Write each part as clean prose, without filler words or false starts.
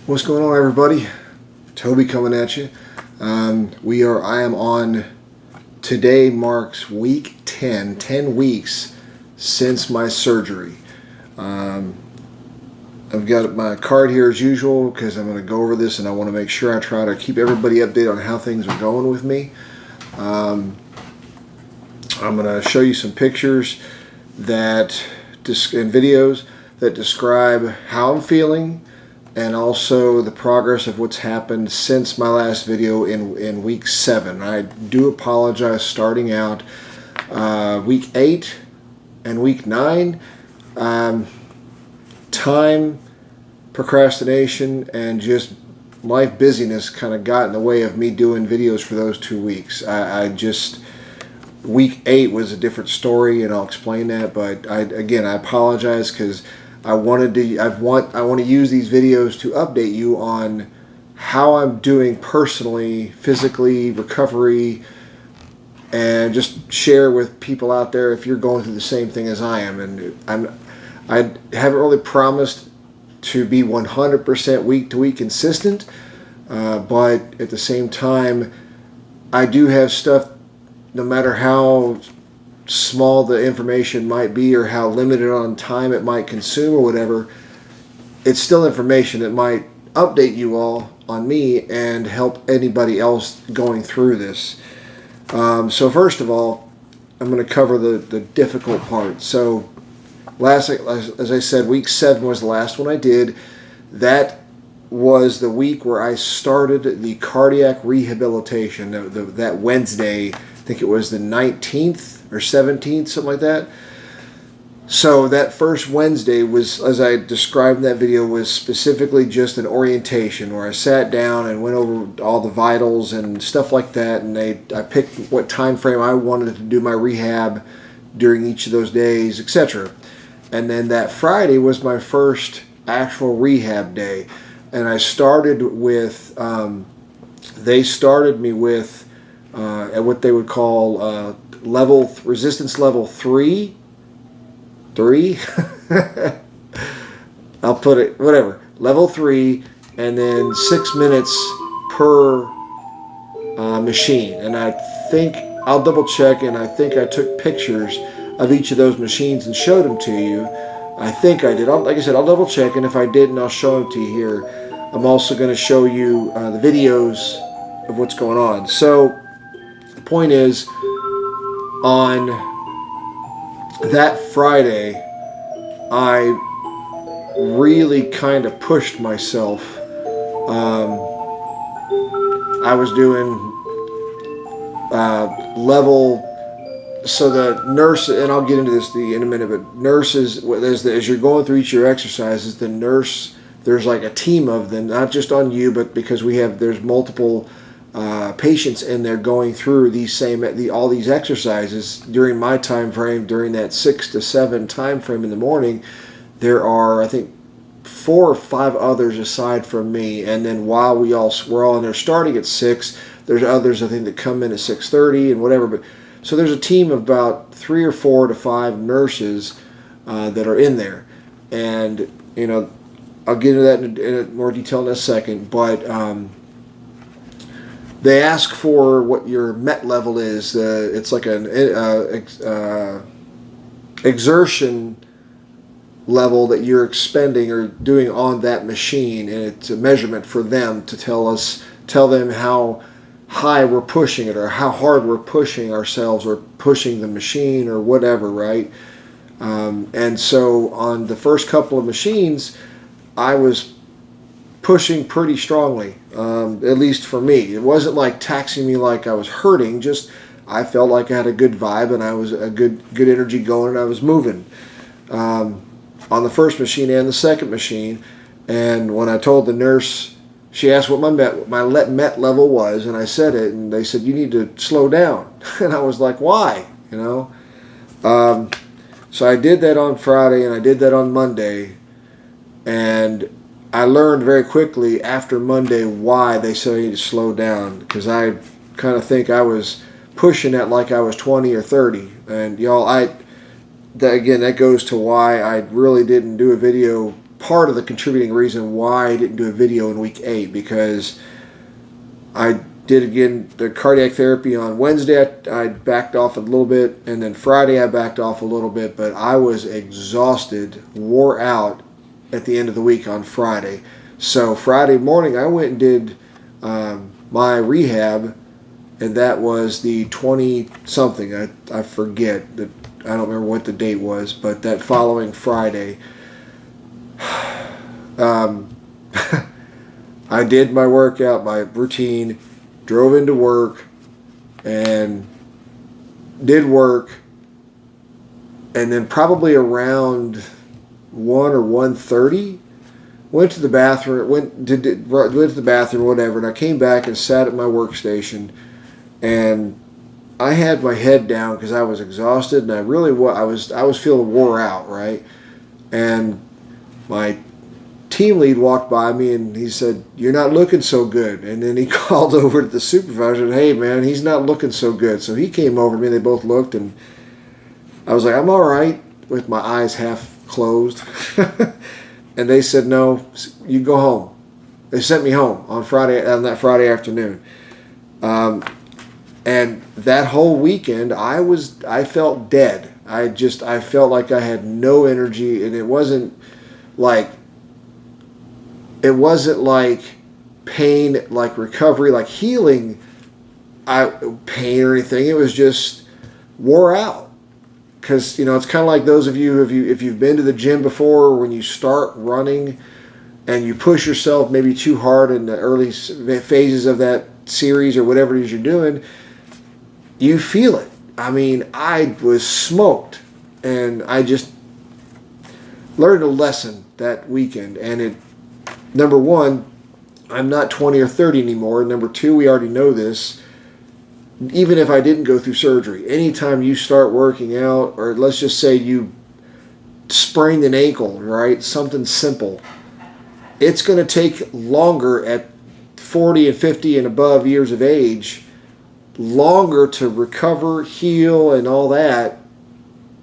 What's going on, everybody? Toby coming at you. I am on, today marks week 10 weeks since my surgery. I've got my card here as usual because I'm going to go over this and I want to make sure I try to keep everybody updated on how things are going with me. I'm going to show you some pictures and videos that describe how I'm feeling, and also the progress of what's happened since my last video in week 7. I do apologize starting out week 8 and week 9. Time, procrastination, and just life busyness kind of got in the way of me doing videos for those 2 weeks. Week 8 was a different story, and I'll explain that, but I apologize because I want to use these videos to update you on how I'm doing personally, physically, recovery, and just share with people out there if you're going through the same thing as I am. And I haven't really promised to be 100% week to week consistent, but at the same time, I do have stuff, no matter how small the information might be or how limited on time it might consume or whatever, it's still information that might update you all on me and help anybody else going through this. So first of all, I'm going to cover the difficult part. So as I said, week 7 was the last one I did. That was the week where I started the cardiac rehabilitation. That Wednesday, I think it was the 19th or 17th, something like that. So that first Wednesday was, as I described in that video, was specifically just an orientation where I sat down and went over all the vitals and stuff like that, and I picked what time frame I wanted to do my rehab during each of those days, etc. And then that Friday was my first actual rehab day, and I started with they started me with at what they would call resistance level 3. I'll put it, whatever, level 3, and then 6 minutes per machine. And I think, I'll double check, and I think I took pictures of each of those machines and showed them to you. I think I did. Like I said, I'll double check, and if I didn't, I'll show them to you here. I'm also going to show you the videos of what's going on. So the point is, on that Friday, I really kind of pushed myself. I was doing level. So the nurse, and I'll get into this in a minute, but nurses, as you're going through each of your exercises, the nurse, there's like a team of them, not just on you, but because there's multiple patients in there going through all these exercises during my time frame, during that 6 to 7 time frame in the morning. There are, I think, 4 or 5 others aside from me, and then while we're all in there starting at 6, there's others I think that come in at 6:30 and whatever. But so there's a team of about 3 or 4 to 5 nurses that are in there, and I'll get into that in more detail in a second, but they ask for what your MET level is. It's like an exertion level that you're expending or doing on that machine, and it's a measurement for them to tell them how high we're pushing it or how hard we're pushing ourselves or pushing the machine or whatever, right? And so on the first couple of machines, I was pushing pretty strongly, at least for me. It wasn't like taxing me like I was hurting, just I felt like I had a good vibe and I was a good energy going and I was moving on the first machine and the second machine. And when I told the nurse, she asked what my MET level was, and I said it, and they said, you need to slow down. And I was like, why? So I did that on Friday and I did that on Monday, and I learned very quickly after Monday why they said I need to slow down, because I kind of think I was pushing it like I was 20 or 30. And y'all, that goes to why I really didn't do a video part of the contributing reason why I didn't do a video in week 8, because I did again the cardiac therapy on Wednesday. I backed off a little bit, and then Friday I backed off a little bit, but I was exhausted, wore out at the end of the week on Friday. So Friday morning I went and did my rehab, and that was the 20-something. I forget. I don't remember what the date was, but that following Friday, I did my workout, my routine, drove into work, and did work, and then probably around 1 or 1:30, went to the bathroom, went to the bathroom, whatever, and I came back and sat at my workstation, and I had my head down because I was exhausted, and I was feeling wore out, right? And my team lead walked by me, and he said, "You're not looking so good." And then he called over to the supervisor and, "Hey, man, he's not looking so good." So he came over to me, they both looked, and I was like, "I'm all right," with my eyes half closed. And they said, "No, you go home." They sent me home on that Friday afternoon. And that whole weekend, I felt dead. I felt like I had no energy, and it wasn't like pain, like recovery, like healing, pain or anything. It was just wore out. Because, it's kind of like those of you, if you've been to the gym before, when you start running and you push yourself maybe too hard in the early phases of that series or whatever it is you're doing, you feel it. I mean, I was smoked, and I just learned a lesson that weekend. And number one, I'm not 20 or 30 anymore. Number two, we already know this. Even if I didn't go through surgery, anytime you start working out, or let's just say you sprained an ankle, right? Something simple. It's going to take longer at 40 and 50 and above years of age, longer to recover, heal, and all that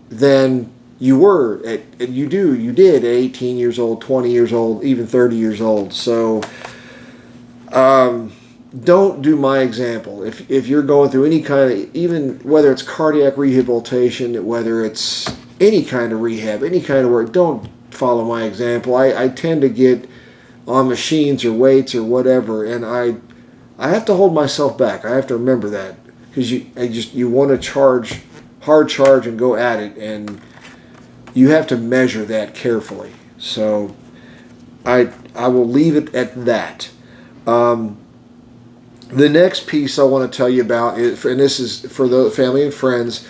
than you were you did at 18 years old, 20 years old, even 30 years old. So don't do my example. If you're going through any kind of, even whether it's cardiac rehabilitation, whether it's any kind of rehab, any kind of work, don't follow my example. I tend to get on machines or weights or whatever, and I have to hold myself back. I have to remember that, because you want to hard charge and go at it, and you have to measure that carefully. So I will leave it at that. The next piece I want to tell you about is, and this is for the family and friends.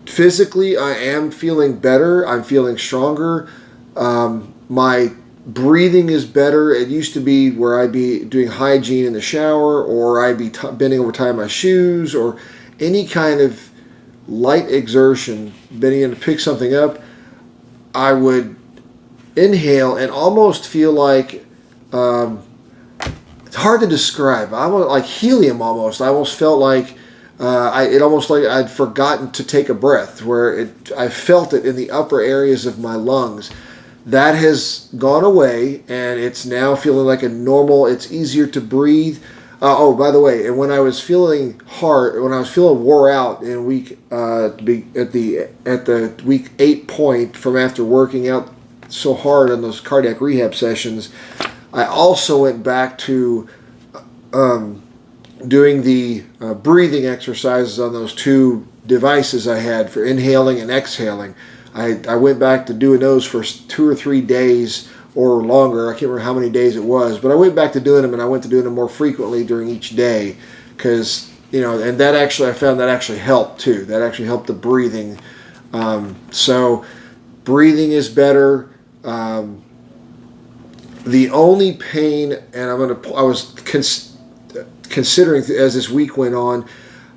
Physically, I am feeling better. I'm feeling stronger. My breathing is better. It used to be where I'd be doing hygiene in the shower, or I'd be bending over tying my shoes, or any kind of light exertion, bending in to pick something up. I would inhale and almost feel like, it's hard to describe. I was like helium almost. I almost felt like almost like I'd forgotten to take a breath, where I felt it in the upper areas of my lungs. That has gone away, and it's now feeling like a normal. It's easier to breathe. By the way, and when I was feeling wore out in week at the week 8 point from after working out so hard on those cardiac rehab sessions, I also went back to doing the breathing exercises on those two devices I had for inhaling and exhaling. I went back to doing those for 2 or 3 days or longer. I can't remember how many days it was, but I went back to doing them, and I went to doing them more frequently during each day, because and that actually, I found that actually helped too. That actually helped the breathing. So breathing is better. The only pain, and I was considering as this week went on,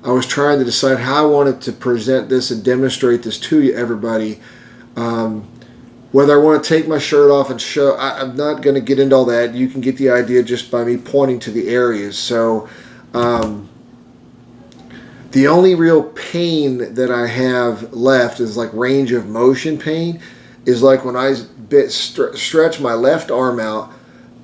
I was trying to decide how I wanted to present this and demonstrate this to everybody. Whether I want to take my shirt off and show, I'm not going to get into all that. You can get the idea just by me pointing to the areas. So the only real pain that I have left is like range of motion pain. is like when I stretch my left arm out,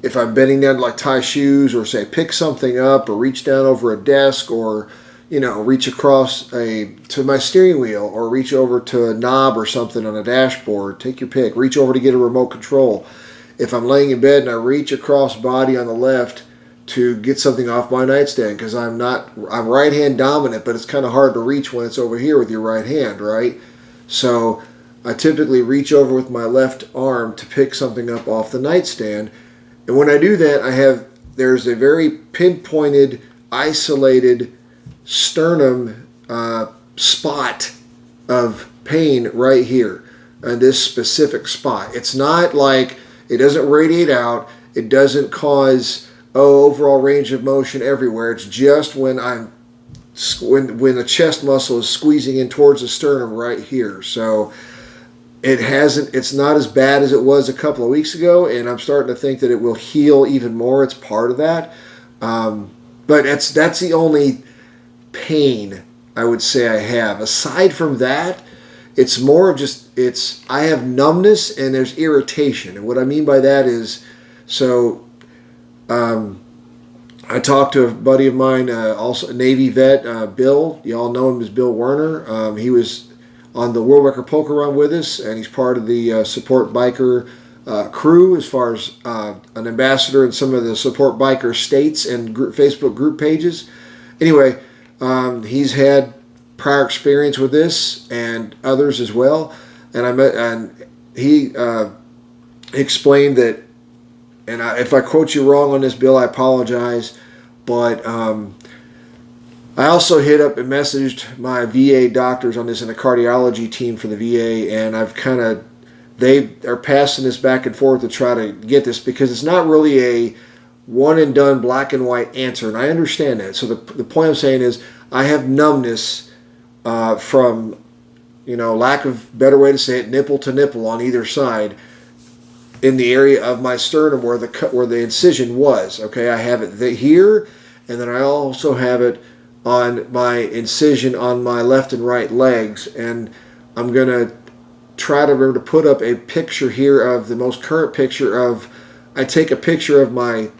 if I'm bending down to like tie shoes or say pick something up or reach down over a desk or, reach across to my steering wheel or reach over to a knob or something on a dashboard, take your pick, reach over to get a remote control. If I'm laying in bed and I reach across body on the left to get something off my nightstand, because I'm right hand dominant, but it's kind of hard to reach when it's over here with your right hand, right? So I typically reach over with my left arm to pick something up off the nightstand. And when I do that, there's a very pinpointed, isolated sternum spot of pain right here on this specific spot. It's not like it doesn't radiate out. It doesn't cause overall range of motion everywhere. It's just when the chest muscle is squeezing in towards the sternum right here. So it's not as bad as it was a couple of weeks ago, and I'm starting to think that it will heal even more. It's part of that. But that's the only pain I would say I have. Aside from that, it's more of I have numbness and there's irritation. And what I mean by that is, I talked to a buddy of mine, also a Navy vet, Bill. You all know him as Bill Werner. He was on the World Record Poker Run with us, and he's part of the support biker crew as far as an ambassador in some of the support biker states and Facebook group pages. Anyway, he's had prior experience with this and others as well. And he explained that, and if I quote you wrong on this, Bill, I apologize, but I also hit up and messaged my VA doctors on this and the cardiology team for the VA, and they are passing this back and forth to try to get this, because it's not really a one and done black and white answer, and I understand that. So the point I'm saying is I have numbness from, lack of better way to say it, nipple to nipple on either side in the area of my sternum where the incision was. Okay, I have it here, and then I also have it on my incision on my left and right legs, and I'm gonna try to remember to put up a picture here of the most current picture of. I take a picture of my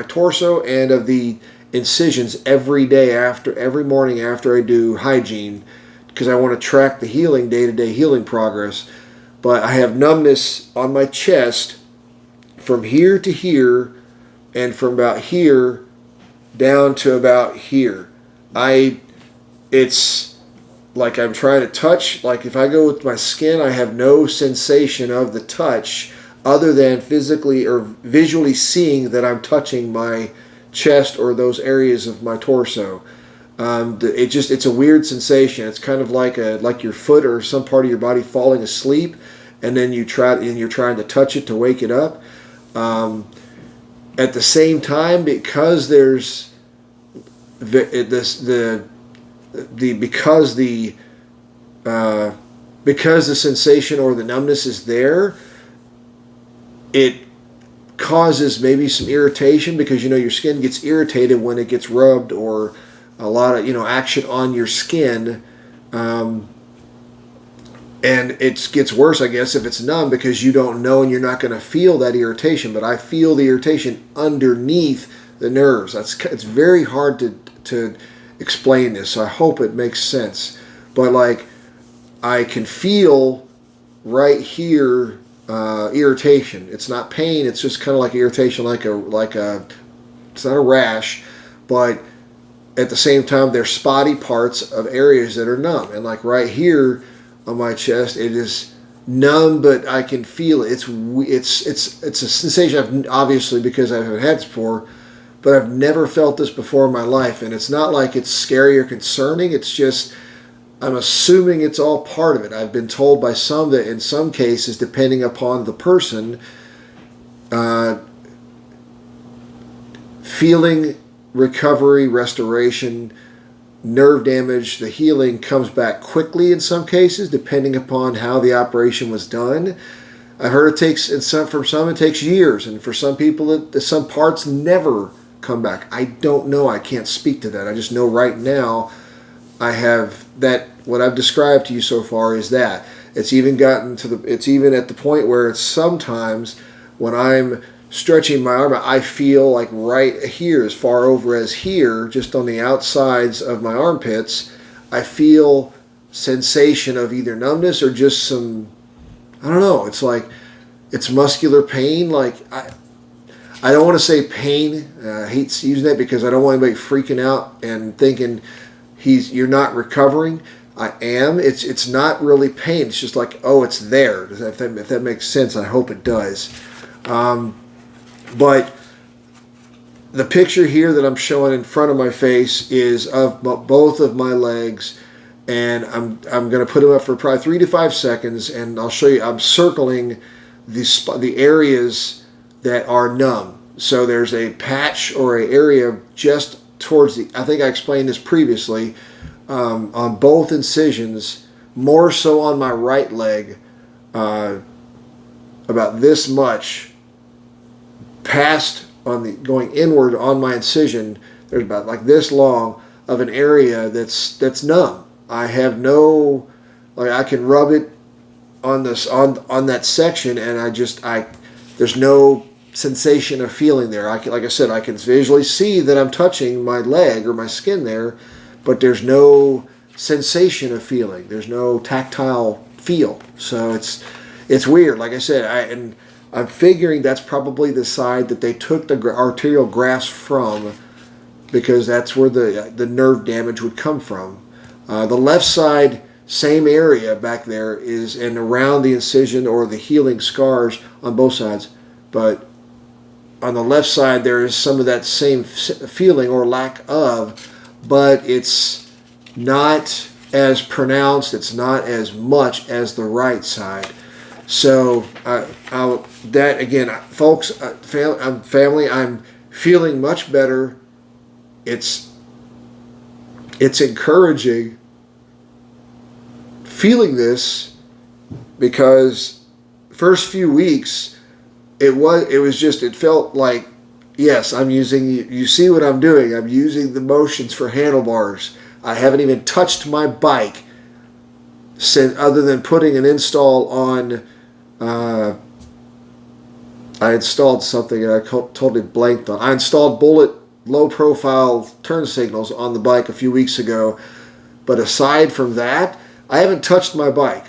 torso and of the incisions every morning after I do hygiene, because I want to track the healing, day-to-day healing progress. But I have numbness on my chest from here to here, and from about here down to about here. It's like I'm trying to touch. Like if I go with my skin, I have no sensation of the touch other than physically or visually seeing that I'm touching my chest or those areas of my torso. It's a weird sensation. It's kind of like your foot or some part of your body falling asleep, and then you're trying to touch it to wake it up. At the same time, because there's because the sensation or the numbness is there, it causes maybe some irritation, because your skin gets irritated when it gets rubbed or a lot of action on your skin, and it gets worse, I guess, if it's numb, because you don't know and you're not going to feel that irritation. But I feel the irritation underneath the nerves. It's very hard to explain this, so I hope it makes sense. But like I can feel right here irritation. It's not pain. It's just kind of like irritation, like a. It's not a rash, but at the same time, there's spotty parts of areas that are numb, and like right here on my chest, it is numb, but I can feel it. It's a sensation. Obviously, because I haven't had this before, but I've never felt this before in my life, and it's not like it's scary or concerning. It's just, I'm assuming it's all part of it. I've been told by some that in some cases, depending upon the person, feeling recovery, restoration, nerve damage, the healing comes back quickly in some cases, depending upon how the operation was done. I've heard it takes, for some it takes years, and for some people, some parts never come back. I don't know. I can't speak to that. I just know right now I have that. What I've described to you so far is that. It's even gotten to it's even at the point where it's sometimes when I'm stretching my arm out, I feel like right here, as far over as here, just on the outsides of my armpits, I feel sensation of either numbness or just some, I don't know, it's like, it's muscular pain. Like, I don't want to say pain. I hate using that because I don't want anybody freaking out and thinking you're not recovering. I am. It's not really pain. It's just like, oh, it's there. If that makes sense, I hope it does. But the picture here that I'm showing in front of my face is of both of my legs, and I'm going to put them up for probably 3 to 5 seconds, and I'll show you. I'm circling the areas that are numb. So there's a patch or an area just towards the, I think I explained this previously, on both incisions, more so on my right leg, about this much past on the going inward on my incision. There's about like this long of an area that's numb. I have no, like, I can rub it on this on that section, and there's no sensation of feeling there. Like I said, I can visually see that I'm touching my leg or my skin there, but there's no sensation of feeling. There's no tactile feel. So it's weird. Like I said, I'm figuring that's probably the side that they took the arterial grafts from, because that's where the nerve damage would come from. The left side, same area back there is, and around the incision or the healing scars on both sides, but on the left side there is some of that same feeling or lack of, but it's not as pronounced, it's not as much as the right side. So that again, folks, family, I'm feeling much better. It's encouraging feeling this, because first few weeks it felt like, yes, I'm using, you see what I'm doing, I'm using the motions for handlebars. I haven't even touched my bike since, other than putting an install on, I installed something and I totally blanked on. I installed Bullet low profile turn signals on the bike a few weeks ago, but aside from that, I haven't touched my bike.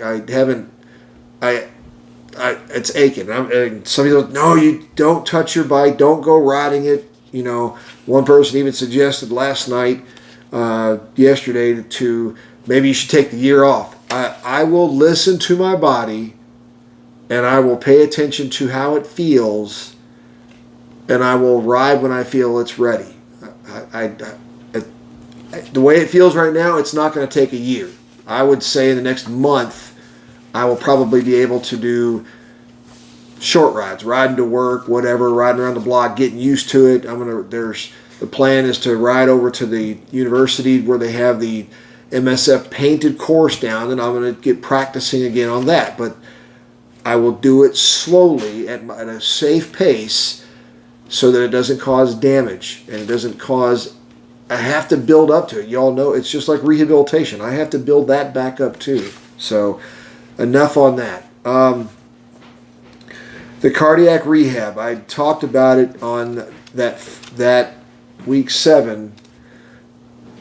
It's aching. And some people, no, you don't touch your bike. Don't go riding it. You know, one person even suggested last night, yesterday, to maybe you should take the year off. I will listen to my body, and I will pay attention to how it feels, and I will ride when I feel it's ready. The way it feels right now, it's not going to take a year. I would say in the next month, I will probably be able to do short rides, riding to work, whatever, riding around the block, getting used to it. The plan is to ride over to the university where they have the MSF painted course down, and I'm going to get practicing again on that. But I will do it slowly at a safe pace, so that it doesn't cause damage and it doesn't cause. I have to build up to it. Y'all know it's just like rehabilitation. I have to build that back up too. So enough on that. The cardiac rehab, I talked about it on that week 7.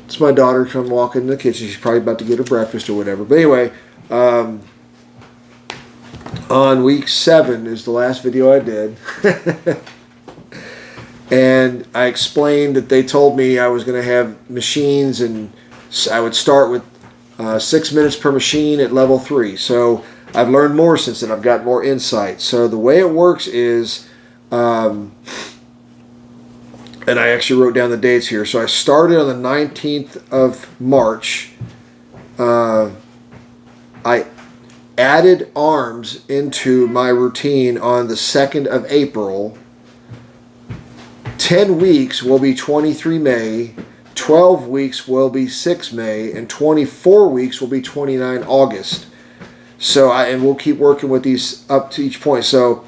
It's my daughter come walking in the kitchen. She's probably about to get her breakfast or whatever. But anyway, on week 7 is the last video I did. And I explained that they told me I was going to have machines, and I would start with 6 minutes per machine at level 3. So I've learned more since then. I've got more insight. So the way it works is, and I actually wrote down the dates here. So I started on the 19th of March. I added arms into my routine on the 2nd of April. 10 weeks will be 23 May, 12 weeks will be 6 May, and 24 weeks will be 29 August. So and we'll keep working with these up to each point. So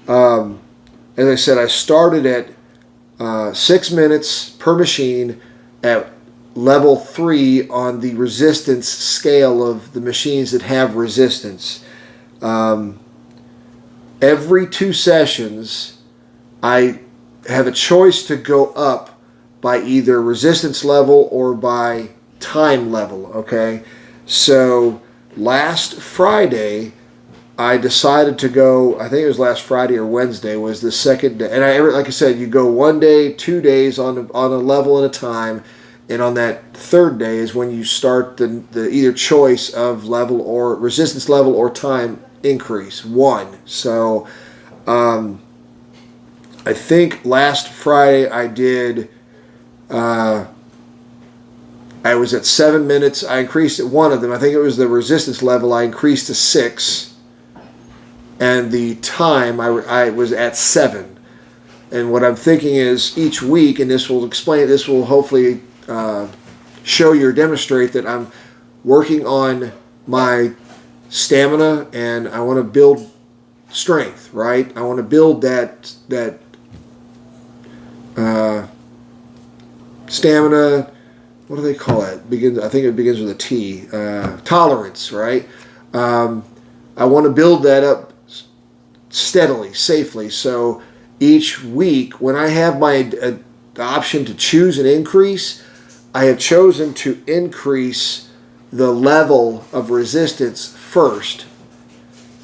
as I said, I started at 6 minutes per machine at level 3 on the resistance scale of the machines that have resistance. Every 2 sessions, I have a choice to go up by either resistance level or by time level, okay? So last Friday, I decided to go, I think it was last Friday or Wednesday was the second day. And like I said, you go 1 day, 2 days on a level at a time. And on that third day is when you start the either choice of level or resistance level or time increase, 1. So I think last Friday I did, I was at 7 minutes. I increased at one of them. I think it was the resistance level. I increased to 6. And the time I was at 7. And what I'm thinking is each week, and this will explain, this will hopefully show you or demonstrate that I'm working on my stamina and I want to build strength, right? I want to build that stamina. What do they call it? I think it begins with a T. Tolerance, right? I want to build that up steadily, safely. So each week, when I have my option to choose an increase, I have chosen to increase the level of resistance first.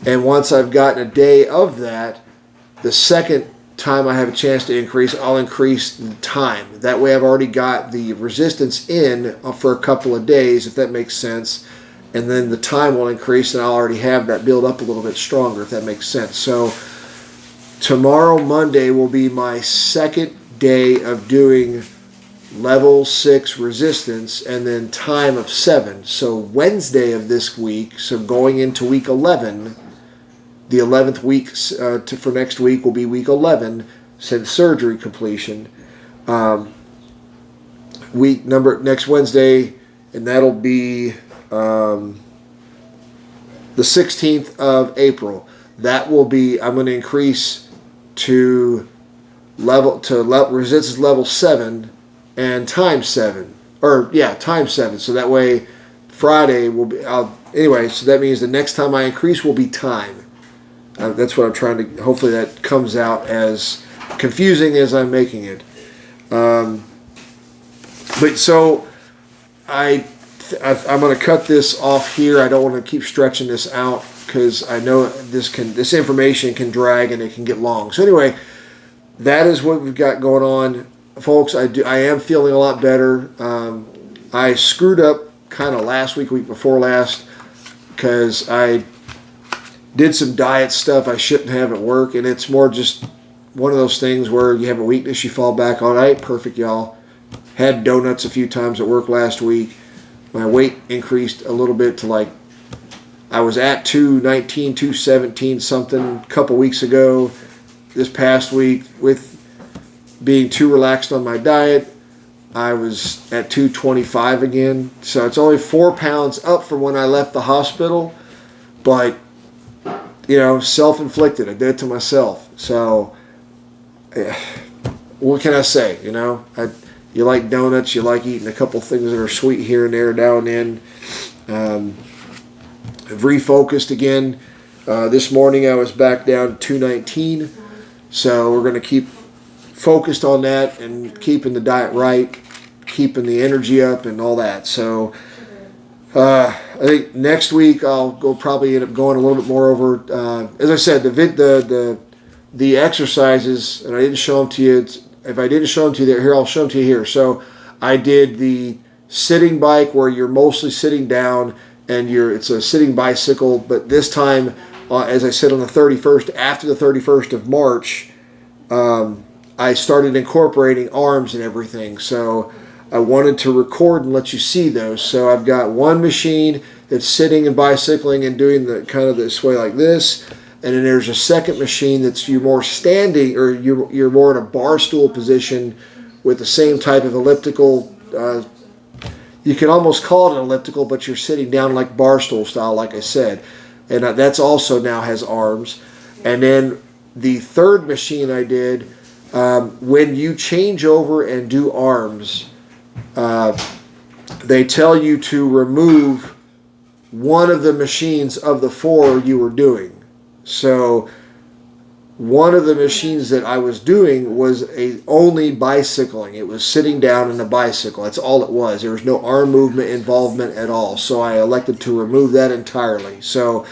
And once I've gotten a day of that, the second time I have a chance to increase, I'll increase the time. That way I've already got the resistance in for a couple of days, if that makes sense. And then the time will increase and I'll already have that build up a little bit stronger, if that makes sense. So tomorrow, Monday, will be my second day of doing level 6 resistance and then time of 7. So Wednesday of this week, so going into week 11, the 11th week for next week will be week 11 since surgery completion. Next Wednesday, and that'll be the 16th of April. That will be, I'm going to increase to resistance level 7 and times 7, times 7. So that way Friday will be, anyway, so that means the next time I increase will be time. That's what I'm trying to, hopefully that comes out as confusing as I'm making it. But so I'm going to cut this off here. I don't want to keep stretching this out because I know this information can drag and it can get long. So anyway, that is what we've got going on, folks. I am feeling a lot better. I screwed up kind of last week before last, because I did some diet stuff I shouldn't have at work, and it's more just one of those things where you have a weakness you fall back on. I ain't perfect, y'all. Had donuts a few times at work last week. My weight increased a little bit to I was at 219, 217 something a couple weeks ago. This past week, with being too relaxed on my diet, I was at 225 again. So it's only 4 pounds up from when I left the hospital, but self-inflicted. I did it to myself. So what can I say? You like donuts, you like eating a couple things that are sweet here and there now and then. I've refocused again. This morning I was back down to 219. So we're going to keep focused on that and keeping the diet right, keeping the energy up and all that. So I think next week I'll probably end up going a little bit more over, as I said, the exercises, and I didn't show them to you. If I didn't show them to you there, here, I'll show them to you here. So I did the sitting bike where you're mostly sitting down and it's a sitting bicycle, but this time, as I said, on the 31st, after the 31st of March, I started incorporating arms and everything. So I wanted to record and let you see those. So I've got one machine that's sitting and bicycling and doing the kind of this way like this. And then there's a second machine that's you're more standing, or you're more in a bar stool position with the same type of elliptical. You can almost call it an elliptical, but you're sitting down like bar stool style, like I said. And that's also now has arms. And then the third machine I did, when you change over and do arms, they tell you to remove one of the machines of the 4 you were doing. So one of the machines that I was doing was only bicycling. It was sitting down in a bicycle. That's all it was. There was no arm movement involvement at all. So I elected to remove that entirely. So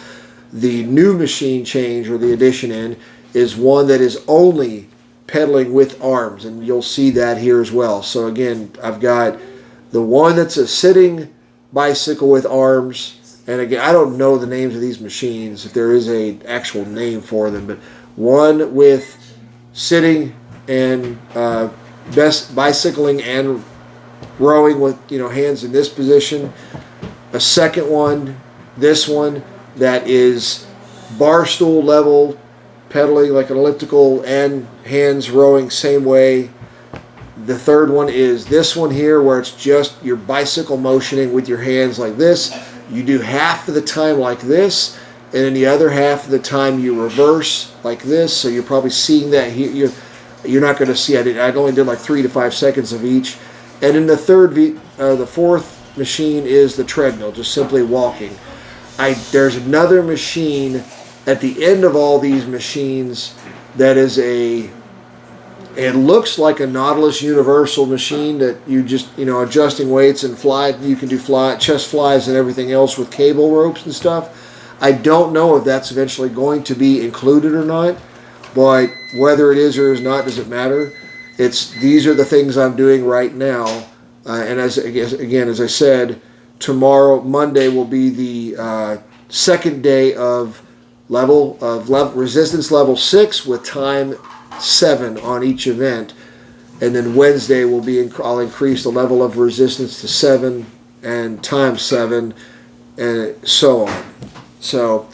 the new machine change, or the addition in, is one that is only pedaling with arms, and you'll see that here as well. So again, I've got the one that's a sitting bicycle with arms, and again, I don't know the names of these machines, if there is a actual name for them, but one with sitting and best bicycling and rowing with, you know, hands in this position. A second one, this one, that is bar stool level, pedaling like an elliptical, and hands rowing same way. The third one is this one here, where it's just your bicycle motioning with your hands like this. You do half of the time like this, and then the other half of the time you reverse like this. So you're probably seeing that here. You're not going to see. I only did like 3 to 5 seconds of each. And then the fourth machine is the treadmill, just simply walking. There's another machine at the end of all these machines that is it looks like a Nautilus Universal machine that you just, you know, adjusting weights and fly. You can do chest flies and everything else with cable ropes and stuff. I don't know if that's eventually going to be included or not, but whether it is or is not doesn't matter. These are the things I'm doing right now, and as I said, tomorrow, Monday, will be the second day of resistance level 6 with time 7 on each event, and then Wednesday will be I'll increase the level of resistance to 7 and time 7, and so on. So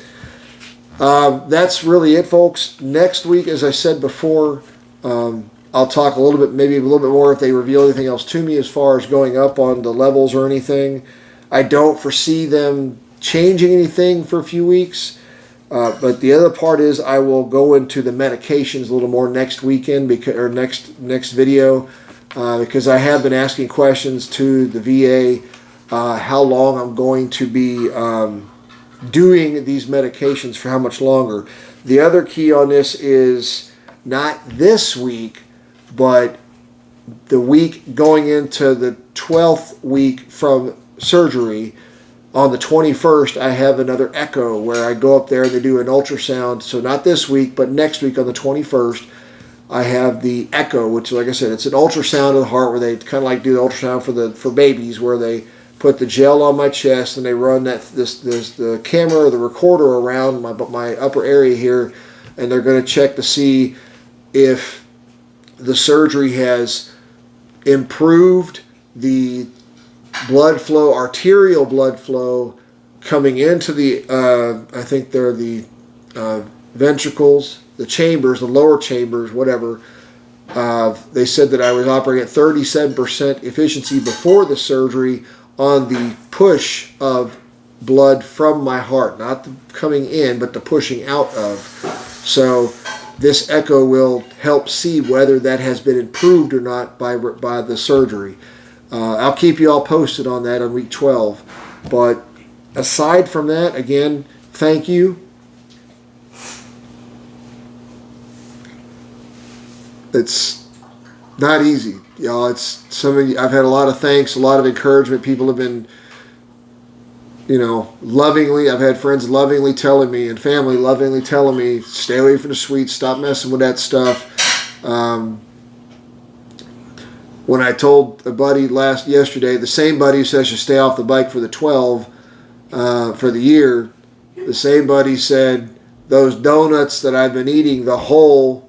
that's really it, folks. Next week, as I said before, I'll talk maybe a little bit more if they reveal anything else to me as far as going up on the levels or anything. I don't foresee them changing anything for a few weeks. But the other part is I will go into the medications a little more next weekend, next video, because I have been asking questions to the VA how long I'm going to be doing these medications, for how much longer. The other key on this is not this week, but the week going into the 12th week from surgery. On the 21st, I have another echo where I go up there and they do an ultrasound. So not this week, but next week on the 21st, I have the echo, which, like I said, it's an ultrasound of the heart, where they kind of like do the ultrasound for babies, where they put the gel on my chest and they run the camera or the recorder around my upper area here, and they're going to check to see if the surgery has improved the blood flow, arterial blood flow coming into the, I think they're the ventricles, the chambers, the lower chambers, whatever. They said that I was operating at 37% efficiency before the surgery on the push of blood from my heart, not the coming in, but the pushing out of. So this echo will help see whether that has been improved or not by the surgery. I'll keep you all posted on that on week 12. But aside from that, again, thank you. It's not easy, y'all. I've had a lot of thanks, a lot of encouragement. People have been, lovingly. I've had friends lovingly telling me, and family lovingly telling me, stay away from the sweets, stop messing with that stuff. When I told a buddy yesterday, the same buddy who says I should stay off the bike for the 12 for the year, the same buddy said those donuts that I've been eating, the whole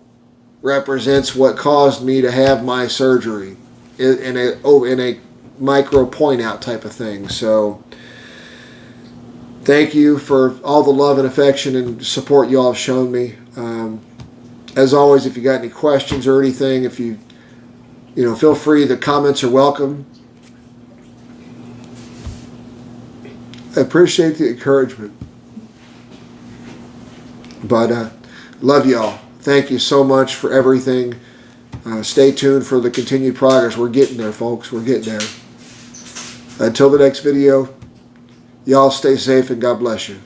represents what caused me to have my surgery in a micro point out type of thing. So thank you for all the love and affection and support you all have shown me. As always, if you got any questions or anything, if you feel free. The comments are welcome. I appreciate the encouragement. But love y'all. Thank you so much for everything. Stay tuned for the continued progress. We're getting there, folks. We're getting there. Until the next video, Y'all stay safe and God bless you.